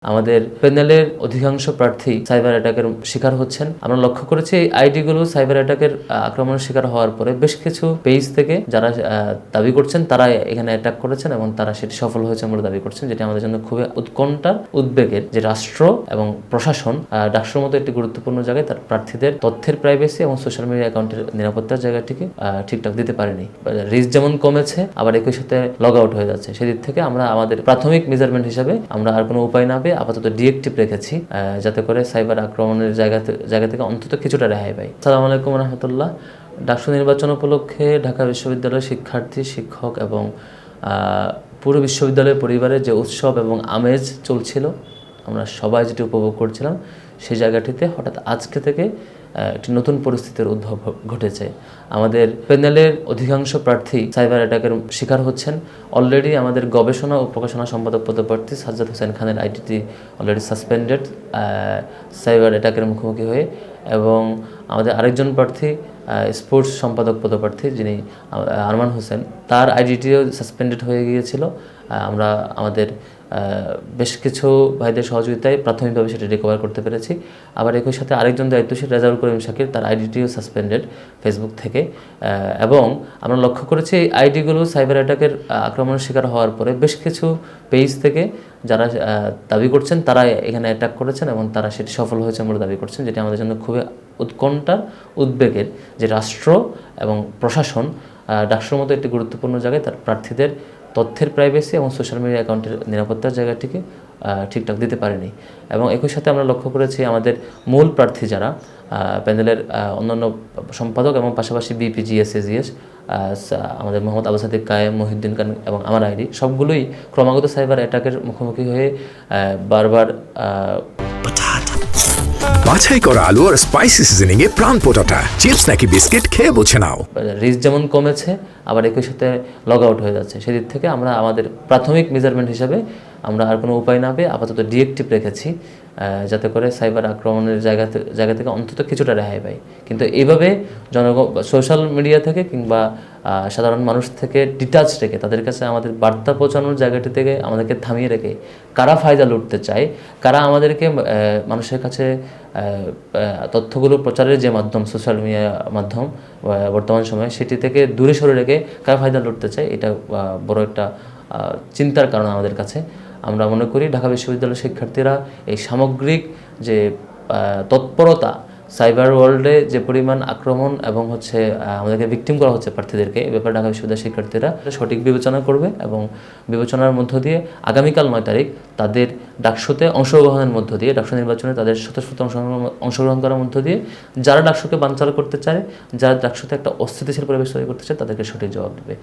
আমাদের প্যানেলের অধিকাংশ প্রার্থী সাইবার অ্যাটাকের শিকার হচ্ছেন। আমরা লক্ষ্য করেছি এই আইডিগুলো সাইবার অ্যাটাকের আক্রমণের শিকার হওয়ার পরে বেশ কিছু পেজ থেকে যারা দাবি করছেন তারা এখানে অ্যাটাক করেছেন এবং তারা সেটি সফল হয়েছে বলে দাবি করছেন, যেটি আমাদের জন্য খুবই উৎকণ্ঠার উদ্বেগের। যে রাষ্ট্র এবং প্রশাসন ডাকসুর মতো একটি গুরুত্বপূর্ণ জায়গায় তার প্রার্থীদের তথ্যের প্রাইভেসি এবং সোশ্যাল মিডিয়া অ্যাকাউন্টের নিরাপত্তার জায়গাটিকে ঠিকঠাক দিতে পারেনি। রিস্ক যেমন কমেছে, আবার একই সাথে লগ আউট হয়ে যাচ্ছে। সেদিক থেকে আমরা আমাদের প্রাথমিক মেজারমেন্ট হিসাবে আমরা আর কোনো উপায় না পেয়ে আপাতত ডিএক্টিভ রেখেছি, যাতে করে সাইবার আক্রমণের জায়গা থেকে অন্তত কিছুটা রেহাই পাই। আসসালামু আলাইকুম রহমতুল্লাহ। ডাকসু নির্বাচন উপলক্ষে ঢাকা বিশ্ববিদ্যালয়ের শিক্ষার্থী, শিক্ষক এবং পুরো বিশ্ববিদ্যালয়ের পরিবারের যে উৎসব এবং আমেজ চলছিল, আমরা সবাই যেটি উপভোগ করছিলাম, সেই জায়গাটিতে হঠাৎ আজকে থেকে একটি নতুন পরিস্থিতির উদ্ভব ঘটেছে। আমাদের প্যানেলের অধিকাংশ প্রার্থী সাইবার অ্যাটাকের শিকার হচ্ছেন। অলরেডি আমাদের গবেষণা ও প্রকাশনা সম্পাদক পদপ্রার্থী সাজ্জাদ হোসেন খানের আইডিটি অলরেডি সাসপেন্ডেড সাইবার অ্যাটাকের মুখোমুখি হয়ে, এবং আমাদের আরেকজন প্রার্থী স্পোর্টস সম্পাদক পদপ্রার্থী যিনি আরমান হোসেন, তার আইডিটিও সাসপেন্ডেড হয়ে গিয়েছিল। আমরা আমাদের বেশ কিছু ভাইদের সহযোগিতায় প্রাথমিকভাবে সেটা রিকভার করতে পেরেছি। আবার একই সাথে আরেকজন দায়িত্বশীল রেজাউল করিম শাকির, তার আইডিটিও সাসপেন্ডেড ফেসবুক থেকে। এবং আমরা লক্ষ্য করেছি এই আইডিগুলো সাইবার অ্যাটাকের আক্রমণের শিকার হওয়ার পরে বেশ কিছু পেজ থেকে যারা দাবি করছেন তারা এখানে অ্যাটাক করেছেন এবং তারা সেটি সফল হয়েছে বলে দাবি করছেন, যেটি আমাদের জন্য খুবই উৎকণ্ঠার উদ্বেগের। যে রাষ্ট্র এবং প্রশাসন ডাকসুর মতো একটি গুরুত্বপূর্ণ জায়গায় তার প্রার্থীদের তথ্যের প্রাইভেসি এবং সোশ্যাল মিডিয়া অ্যাকাউন্টের নিরাপত্তার জায়গাটিকে ঠিকঠাক দিতে পারেনি। এবং একই সাথে আমরা লক্ষ্য করেছি আমাদের মূল প্রার্থী যারা প্যানেলের অন্যান্য সম্পাদক এবং পাশাপাশি বিপি, জিএস, এজিএস, আমাদের মোহাম্মদ আবু সাদিক কায়েম, মহিউদ্দিন খান এবং আমার আইডি, সবগুলোই ক্রমাগত সাইবার অ্যাটাকের মুখোমুখি হয়ে বারবার বাছাই করা আলু আর স্পাইসি সিজনিং এ প্রাণ পোটাটা চিপস নাকি বিস্কিট খেয়ে বুঝে নাও। রিস্ক যেমন কমেছে, আবার একই সাথে লগ আউট হয়ে যাচ্ছে। সেদিক থেকে আমরা আমাদের প্রাথমিক মেজারমেন্ট হিসাবে আমরা আর কোনো উপায় না পেয়ে আপাতত ডিএক্টিভ রেখেছি, যাতে করে সাইবার আক্রমণের জায়গা থেকে অন্তত কিছুটা রেহাই পাই। কিন্তু এইভাবে সোশ্যাল মিডিয়া থেকে কিংবা সাধারণ মানুষ থেকে ডিটাচ রেখে তাদের কাছে আমাদের বার্তা পৌঁছানোর জায়গাটি থেকে আমাদেরকে থামিয়ে রেখে কারা ফায়দা লুটতে চায়, কারা আমাদেরকে মানুষের কাছে তথ্যগুলো প্রচারের যে মাধ্যম, সোশ্যাল মিডিয়া মাধ্যম বর্তমান সময়ে, সেটি থেকে দূরে সরে রেখে কারা ফায়দা লুটতে চায়, এটা বড় একটা চিন্তার কারণ আমাদের কাছে। আমরা মনে করি ঢাকা বিশ্ববিদ্যালয়ের শিক্ষার্থীরা এই সামগ্রিক যে তৎপরতা, সাইবার ওয়ার্ল্ডে যে পরিমাণ আক্রমণ এবং আমাদেরকে ভিকটিম করা হচ্ছে প্রার্থীদেরকে, এ ব্যাপারে ঢাকা বিশ্ববিদ্যালয়ের শিক্ষার্থীরা সঠিক বিবেচনা করবে এবং বিবেচনার মধ্য দিয়ে আগামীকাল 9 তারিখ তাদের ডাকসুতে অংশগ্রহণের মধ্য দিয়ে, ডাকসু নির্বাচনে তাদের স্বতঃস্ফূর্ত অংশগ্রহণ করার মধ্য দিয়ে যারা ডাকসুকে বানচাল করতে চায়, যারা ডাকসুতে একটা অস্থিতিশীল পরিবেশ তৈরি করতে চায়, তাদেরকে সঠিক জবাব দেবে।